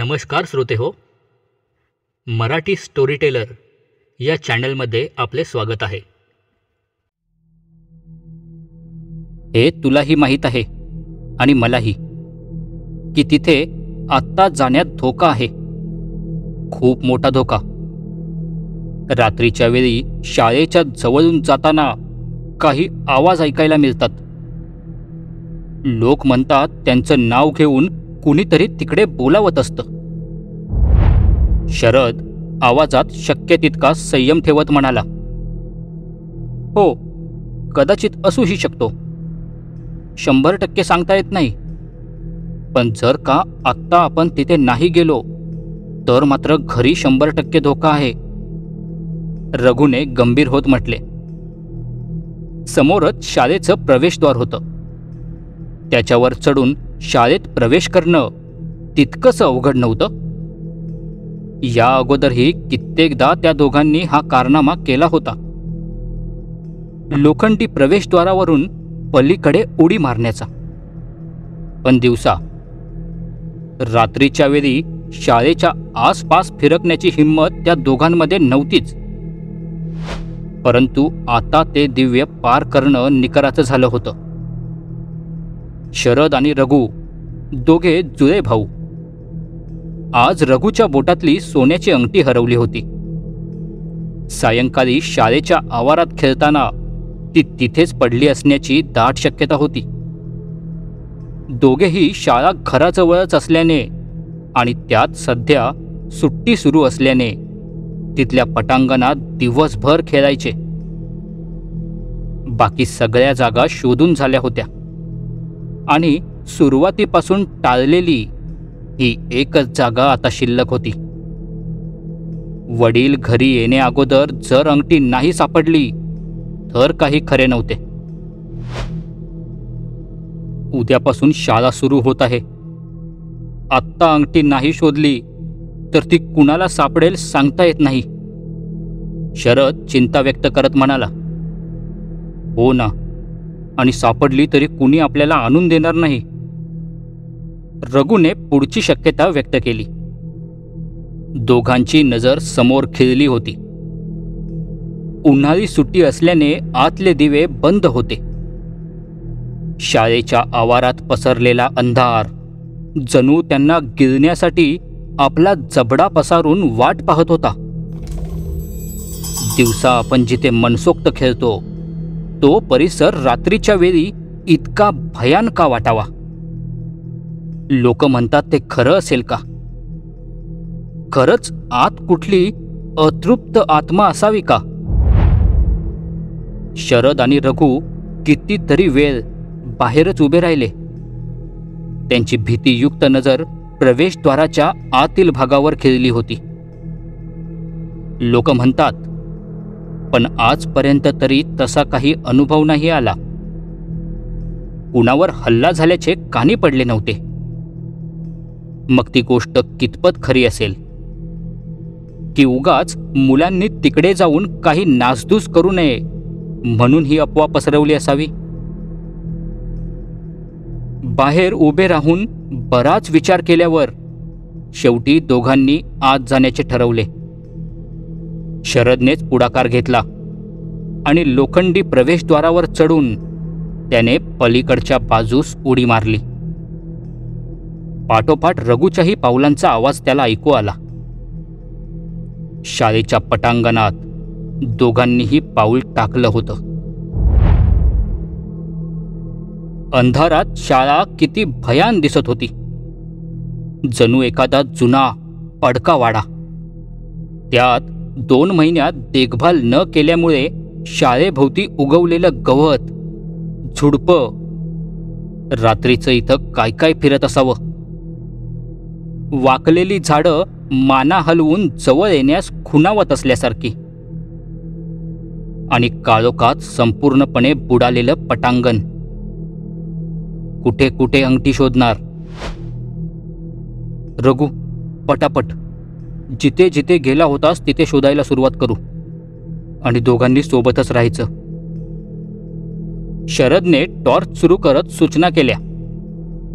नमस्कार श्रोते हो, मराठी स्टोरी टेलर या चॅनलमध्ये आपले स्वागत आहे. हे तुलाही माहीत आहे आणि मलाही की तिथे आत्ता जाण्यात धोका आहे, खूप मोठा धोका. रात्रीच्या वेळी शाळेच्या जवळून जाताना काही आवाज ऐकायला मिळतात. लोक म्हणतात त्यांचं नाव घेऊन कुणीतरी तिकडे बोलावत असतं. शरद आवाजात शक्य तितका संयम ठेवत म्हणाला, हो, कदाचित असूही शकतो. 100% सांगता येत नाही. पण जर का आत्ता आपण तिथे नाही गेलो तर मात्र घरी 100% धोका आहे, रघुने गंभीर होत म्हटले. समोरच शाळेचं प्रवेशद्वार होतं. त्याच्यावर चढून शाळेत प्रवेश करणं तितकंसं अवघड नव्हतं. या अगोदरही कित्येकदा त्या दोघांनी हा कारनामा केला होता. लोखंडी प्रवेशद्वारावरून पलीकडे उडी मारण्याचा. पण दिवसा, रात्रीच्या वेळी शाळेच्या आसपास फिरकण्याची हिंमत त्या दोघांमध्ये नव्हतीच. परंतु आता ते दिव्य पार करणं निकराचं झालं होतं. शरद आणि रघु दोघे जुळे भाऊ. आज रघुच्या बोटातली सोन्याची अंगठी हरवली होती. सायंकाळी शाळेच्या आवारात खेळताना ती तिथेच पडली असण्याची दाट शक्यता होती. दोघेही शाळा घराजवळच असल्याने आणि त्यात सध्या सुट्टी सुरू असल्याने तिथल्या पटांगणात दिवसभर खेळायचे. बाकी सगळ्या जागा शोधून झाल्या होत्या आणि सुरुवातीपासून टाळलेली ही एकच जागा आता शिल्लक होती. वडील घरी येण्याअगोदर जर अंगठी नाही सापडली तर काही खरे नव्हते. उद्यापासून शाळा सुरू होत आहे. आत्ता अंगठी नाही शोधली तर ती कुणाला सापडेल सांगता येत नाही. शरद चिंता व्यक्त करत म्हणाला, हो ना, आणि सापडली तरी कुणी आपल्याला आणून देणार नाही. रघुने पुढची शक्यता व्यक्त केली. दोघांची नजर समोर खिळली होती. उन्हाळी सुट्टी असल्याने आतले दिवे बंद होते. शाळेच्या आवारात पसरलेला अंधार जणू त्यांना गिळण्यासाठी आपला जबडा पसारून वाट पाहत होता. दिवसा आपण जिथे मनसोक्त खेळतो तो परिसर रात्रीच्या वेळी इतका भयान का वाटावा? लोक म्हणतात ते खरं असेल का? खरंच आत कुठली अतृप्त आत्मा असावी का? शरद आणि रघु कितीतरी वेळ बाहेरच उभे राहिले. त्यांची भीतीयुक्त नजर प्रवेशद्वाराच्या आतील भागावर खिळली होती. लोक म्हणतात, पण आजपर्यंत तरी तसा काही अनुभव नाही आला. कुणावर हल्ला झाल्याचे कानी पडले नव्हते. मग ती गोष्ट कितपत खरी असेल? की उगाच मुलांनी तिकडे जाऊन काही नासधूस करू नये म्हणून ही अफवा पसरवली असावी? बाहेर उभे राहून बराच विचार केल्यावर शेवटी दोघांनी आत जाण्याचे ठरवले. शरदनेच पुढाकार घेतला आणि लोखंडी प्रवेशद्वारावर चढून त्याने पलीकडच्या बाजूस उडी मारली. पाठोपाठ रघुच्याही पावलांचा आवाज त्याला ऐकू आला. शाळेच्या पटांगणात दोघांनीही पाऊल टाकलं होतं. अंधारात शाळा किती भयान दिसत होती. जणू एखादा जुना पडका वाडा. त्यात 2 महिन्यात देखभाल न केल्यामुळे शाळेभोवती उगवलेलं गवत, झुडपं, रात्रीचं इथं काय काय फिरत असावं. वाकलेली झाडं माना हलवून जवळ येण्यास खुणावत असल्यासारखी. आणि काळोखात संपूर्णपणे बुडालेलं पटांगण. कुठे कुठे अंगठी शोधणार? रघु, पटापट, जिथे जिथे गेला होतास तिथे शोधायला सुरुवात करू आणि दोघांनी सोबतच राहायचं. शरदने टॉर्च सुरू करत सूचना केल्या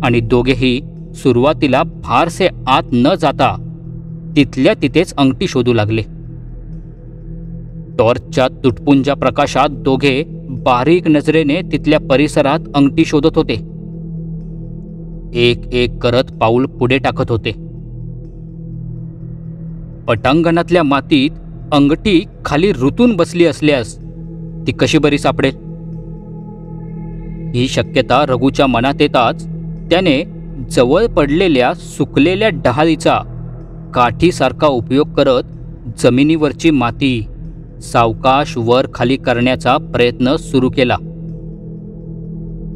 आणि दोघेही सुरुवातीला फारसे आत न जाता तिथल्या तिथेच अंगठी शोधू लागले. टॉर्चच्या तुटपुंजा प्रकाशात दोघे बारीक नजरेने तिथल्या परिसरात अंगठी शोधत होते. एक एक करत पाऊल पुढे टाकत होते. पटांगणातल्या मातीत अंगठी खाली रुतून बसली असल्यास ती कशी बरी सापडेल? ही शक्यता रघुच्या मनात येताच त्याने जवळ पडलेल्या सुकलेल्या डहाळीचा काठीसारखा उपयोग करत जमिनीवरची माती सावकाश वर खाली करण्याचा प्रयत्न सुरू केला.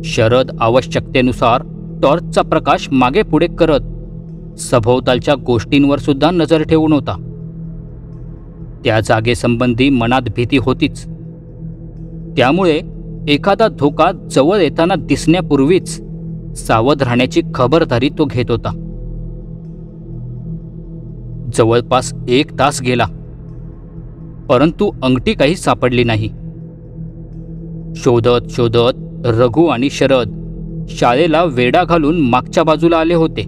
शरद आवश्यकतेनुसार टॉर्चचा प्रकाश मागे पुढे करत सभोवतालच्या गोष्टींवर सुद्धा नजर ठेवून होता. त्या जागेसंबंधी मनात भीती होतीच. त्यामुळे एखादा धोका जवळ येताना दिसण्यापूर्वीच सावध राहण्याची खबरदारी तो घेत होता. जवळपास 1 तास गेला, परंतु अंगठी काही सापडली नाही. शोधत शोधत रघु आणि शरद शाळेला वेढा घालून मागच्या बाजूला आले होते.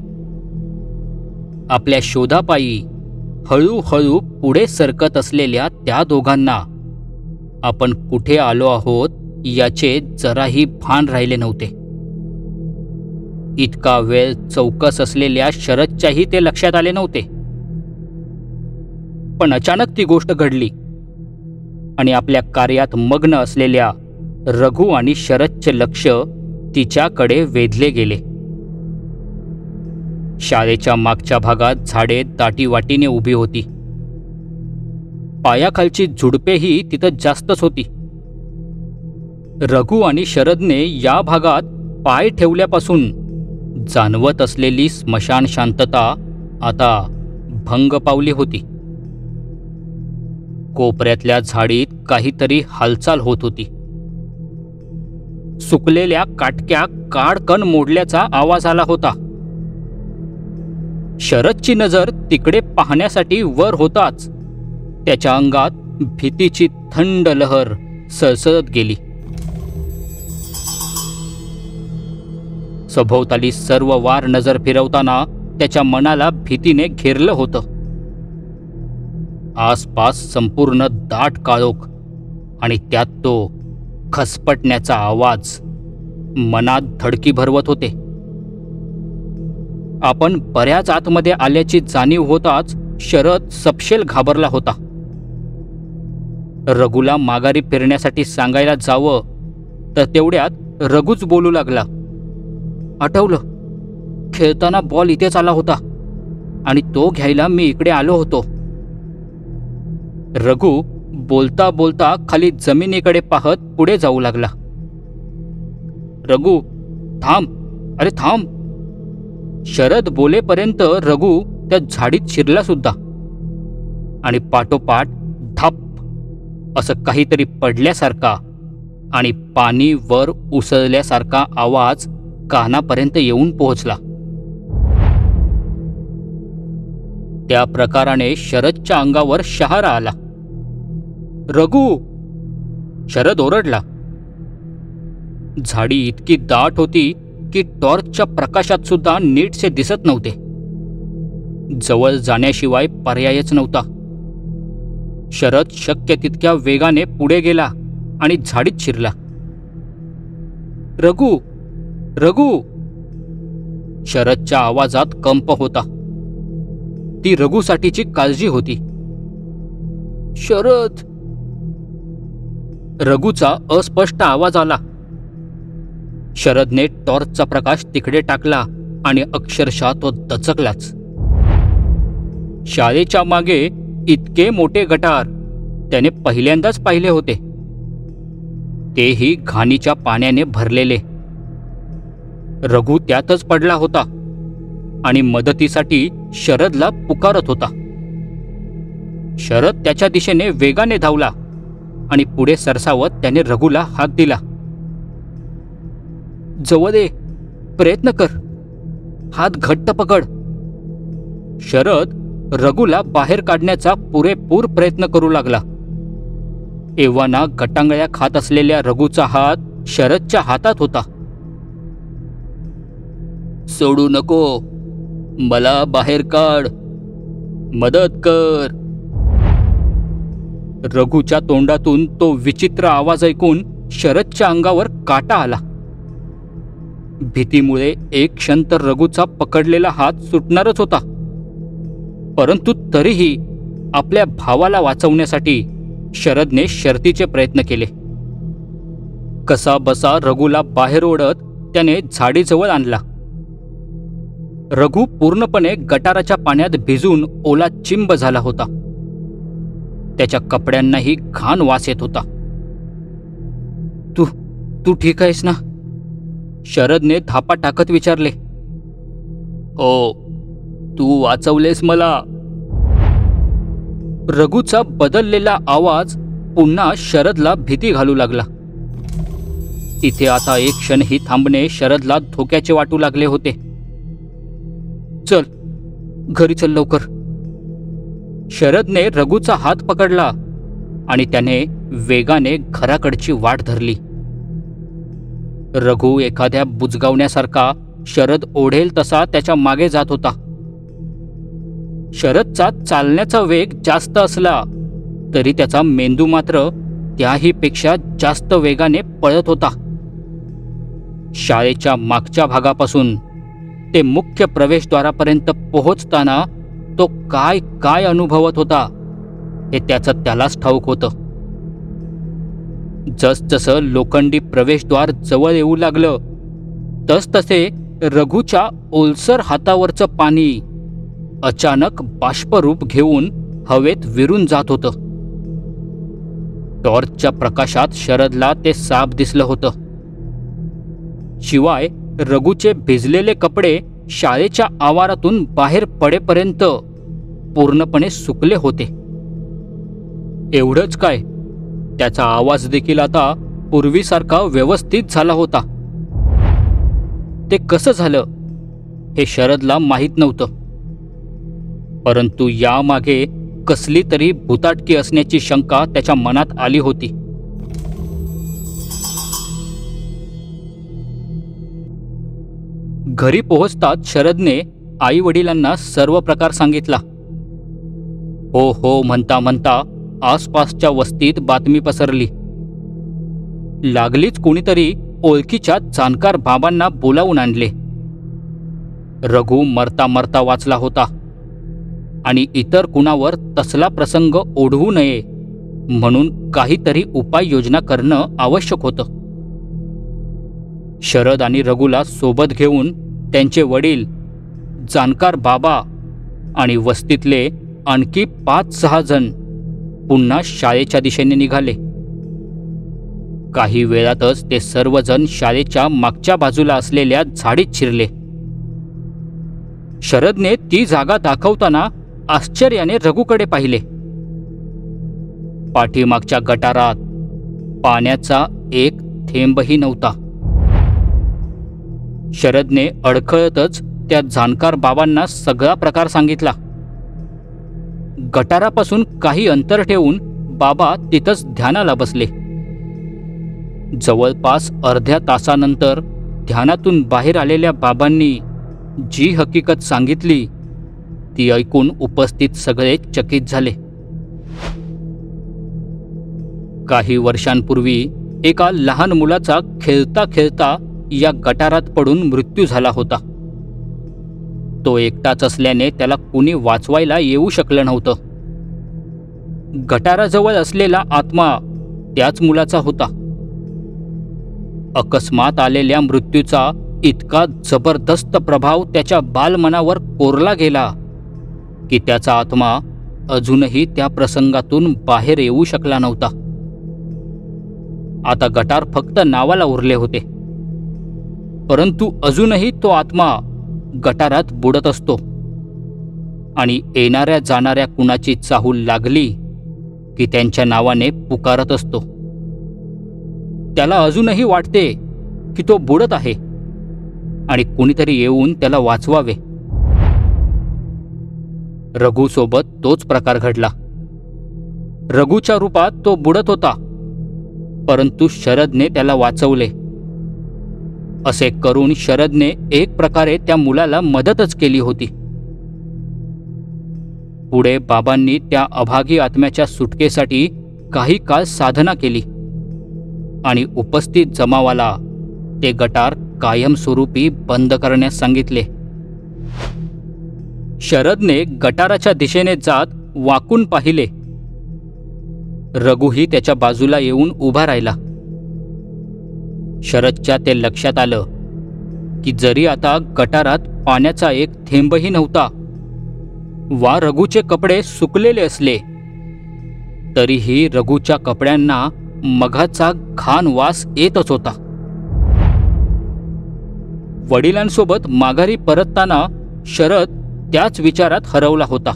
आपल्या शोधापायी हळूहळू पुढे सरकत असलेल्या त्या दोघांना आपण कुठे आलो आहोत याचे जराही भान राहिले नव्हते. इतका वेळ चौकस असलेल्या शरदच्याही ते लक्षात आले नव्हते. पण अचानक ती गोष्ट घडली आणि आपल्या कार्यात मग्न असलेल्या रघु आणि शरदचे लक्ष तिच्याकडे वेधले गेले. शाळेच्या मागच्या भागात झाडे दाटीवाटीने उभी होती. पायाखालची झुडपेही तिथं जास्तच होती. रघु आणि शरदने या भागात पाय ठेवल्यापासून जाणवत असलेली स्मशान शांतता आता भंग पावली होती. कोपऱ्यातल्या झाडीत काहीतरी हालचाल होत होती. सुकलेल्या काटक्या काडकन मोडल्याचा आवाज आला होता. शरदची नजर तिकडे पाहण्यासाठी वर होताच त्याच्या अंगात भीतीची थंड लहर सळसळत गेली. सभोवताली सर्व वार नजर फिरवताना त्याच्या मनाला भीतीने घेरलं होतं. आसपास संपूर्ण दाट काळोख आणि त्यात तो खसपटण्याचा आवाज मनात धडकी भरवत होते. आपण बऱ्याच आतमध्ये आल्याची जाणीव होताच शरद सपशेल घाबरला होता. रघुला माघारी फिरण्यासाठी सांगायला जावं तर तेवढ्यात रघुच बोलू लागला. आठवलं, खेळताना बॉल इथेच आला होता आणि तो घ्यायला मी इकडे आलो होतो. रघु बोलता बोलता खाली जमिनीकडे पाहत पुढे जाऊ लागला. रघु, थांब, अरे थांब. शरद बोलेपर्यंत रघु त्या झाडीत शिरला सुद्धा आणि पाठोपाठ धाप असं काहीतरी पडल्यासारखा आणि पाणी वर उसळल्यासारखा आवाज कानापर्यंत येऊन पोहोचला. त्या प्रकाराने शरदच्या अंगावर शहारा आला. रघु! शरद ओरडला. झाडी इतकी दाट होती की टॉर्चच्या प्रकाशात सुद्धा नीटसे दिसत नव्हते. जवळ जाण्याशिवाय पर्यायच नव्हता. शरद शक्य तितक्या वेगाने पुढे गेला आणि झाडीत शिरला. रघु! रघु! शरदच्या आवाजात कंप होता. ती रघुसाठीची काळजी होती. शरद! रघुचा अस्पष्ट आवाज आला. शरदने टॉर्चचा प्रकाश तिकडे टाकला आणि अक्षरशः तो दचकलाच. शाळेच्या मागे इतके मोठे गटार त्याने पहिल्यांदाच पाहिले होते. तेही घाणीच्या पाण्याने भरलेले. रघु त्यातच पडला होता आणि मदतीसाठी शरदला पुकारत होता. शरद त्याच्या दिशेने वेगाने धावला आणि पुढे सरसावत त्याने रघुला हात दिला. जवळ ये, प्रयत्न कर, हात घट्ट पकड. शरद रघुला बाहेर काढण्याचा पुरेपूर प्रयत्न करू लागला. एव्हाना गटांगळ्या खात असलेल्या रघुचा हात शरदच्या हातात होता. सोडू नको, मला बाहेर काढ, मदत कर. रघुच्या तोंडातून तो विचित्र आवाज ऐकून शरदच्या अंगावर काटा आला. भीतीमुळे एक क्षण तर रघुचा पकडलेला हात सुटणारच होता, परंतु तरीही आपल्या भावाला वाचवण्यासाठी शरदने शर्तीचे प्रयत्न केले. कसा बसा रघुला बाहेर ओढत त्याने झाडीजवळ आणला. रघु पूर्णपणे गटाराच्या पाण्यात भिजून ओला चिंब झाला होता. त्याच्या कपड्यांनाही घाण वास येत होता. तू ठीक आहेस ना? शरदने धापा टाकत विचारले. हो, तू वाचवलेस मला. रघुचा बदललेला आवाज पुन्हा शरदला भीती घालू लागला. तिथे आता एक क्षणही थांबणे शरदला धोक्याचे वाटू लागले होते. चल, घरी चल लवकर. शरदने रघुचा हात पकडला आणि त्याने वेगाने घराकडची वाट धरली. रघु एखाद्या बुजगावण्यासारखा शरद ओढेल तसा त्याच्या मागे जात होता. शरदचा चालण्याचा वेग जास्त असला तरी त्याचा मेंदू मात्र त्याहीपेक्षा जास्त वेगाने पळत होता. शाळेच्या मागच्या भागापासून ते मुख्य प्रवेशद्वारापर्यंत पोहोचताना तो काय काय अनुभवत होता हे त्याचं त्यालाच ठाऊक होतं. जसजसं लोखंडी प्रवेशद्वार जवळ येऊ लागलं तसतसे रघुच्या ओलसर हातावरचं पाणी अचानक बाष्परूप घेऊन हवेत विरून जात होतं. टॉर्चच्या प्रकाशात शरदला ते साफ दिसलं होतं. शिवाय रघुचे भिजलेले कपडे शाळेच्या आवारातून बाहेर पडेपर्यंत पूर्णपणे सुकले होते. एवढंच काय, त्याचा आवाज देखील आता पूर्वीसारखा व्यवस्थित झाला होता. ते कसं झालं हे शरदला माहीत नव्हतं, परंतु यामागे कसली तरी भुताटकी असण्याची शंका त्याच्या मनात आली होती. घरी पोहोचताच शरदने आई वडिलांना सर्व प्रकार सांगितला. हो हो म्हणता म्हणता आसपासच्या वस्तीत बातमी पसरली. लागलीच कोणीतरी ओळखीच्या जाणकार बाबांना बोलावून आणले. रघु मरता मरता वाचला होता आणि इतर कुणावर तसला प्रसंग ओढवू नये म्हणून काहीतरी उपाययोजना करणं आवश्यक होतं. शरद आणि रघुला सोबत घेऊन त्यांचे वडील, जाणकार बाबा आणि वस्तीतले आणखी 5-6 जण पुन्हा शाळेच्या दिशेने निघाले. काही वेळातच ते सर्वजण शाळेच्या मागच्या बाजूला असलेल्या झाडीत शिरले. शरदने ती जागा दाखवताना आश्चर्याने रघुकडे पाहिले. पाठीमागच्या गटारात पाण्याचा एक थेंबही नव्हता. शरदने अडखळतच त्या जाणकार बाबांना सगळा प्रकार सांगितला. गटारापासून काही अंतर ठेवून बाबा तिथंच ध्यानाला बसले. जवळपास अर्ध्या तासानंतर ध्यानातून बाहेर आलेल्या बाबांनी जी हकीकत सांगितली ती ऐकून उपस्थित सगळे चकित झाले. काही वर्षांपूर्वी एका लहान मुलाचा खेळता खेळता या गटारात पडून मृत्यू झाला होता. तो एकटाच असल्याने त्याला कुणी वाचवायला येऊ शकलं नव्हतं. गटाराजवळ असलेला आत्मा त्याच मुलाचा होता. अकस्मात आलेल्या मृत्यूचा इतका जबरदस्त प्रभाव त्याच्या बालमनावर कोरला गेला की त्याचा आत्मा अजूनही त्या प्रसंगातून बाहेर येऊ शकला नव्हता. आता गटार फक्त नावाला उरले होते, परंतु अजूनही तो आत्मा गटारात बुडत असतो आणि येणाऱ्या जाणाऱ्या कुणाची चाहूल लागली की त्यांच्या नावाने पुकारत असतो. त्याला अजूनही वाटते की तो बुडत आहे आणि कुणीतरी येऊन त्याला वाचवावे. रघुसोबत तोच प्रकार घडला. रघुच्या रूपात तो बुडत होता, परंतु शरदने त्याला वाचवले. असे करून शरदने एक प्रकारे त्या मुलाला मदतच केली होती. पुढे बाबांनी त्या अभागी आत्म्याच्या सुटकेसाठी काही काळ साधना केली आणि उपस्थित जमावाला ते गटार कायमस्वरूपी बंद करण्यास सांगितले. शरदने गटाराच्या दिशेने जात वाकून पाहिले. रघुही त्याच्या बाजूला येऊन उभा राहिला. शरदच्या ते लक्षात आलं की जरी आता गटारात पाण्याचा एक थेंबही नव्हता वा रघुचे कपडे सुकलेले असले तरीही रघुच्या कपड्यांना मघाचा घाण वास येतच होता. वडिलांसोबत माघारी परतताना शरद त्याच विचारात हरवला होता.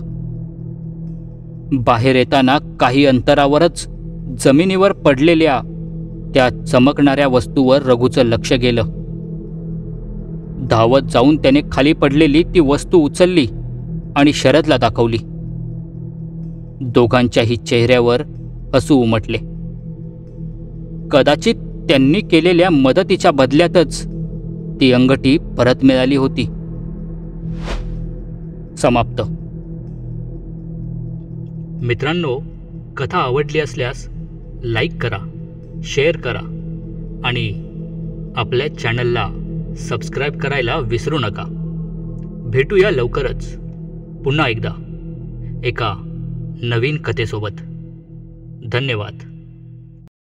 बाहेर येताना काही अंतरावरच जमिनीवर पडलेल्या त्या चमकणाऱ्या वस्तूवर रघुचं लक्ष गेलं. धावत जाऊन त्याने खाली पडलेली ती वस्तू उचलली आणि शरदला दाखवली. दोघांच्याही चेहऱ्यावर हसू उमटले. कदाचित त्यांनी केलेल्या मदतीच्या बदल्यातच ती अंगठी परत मिळाली होती. समाप्त. मित्रांनो, कथा आवडली असल्यास लाईक करा, शेअर करा आणि आपल्या चॅनलला सबस्क्राईब करायला विसरू नका. भेटूया लवकरच पुन्हा एकदा एका नवीन कथेसोबत. धन्यवाद.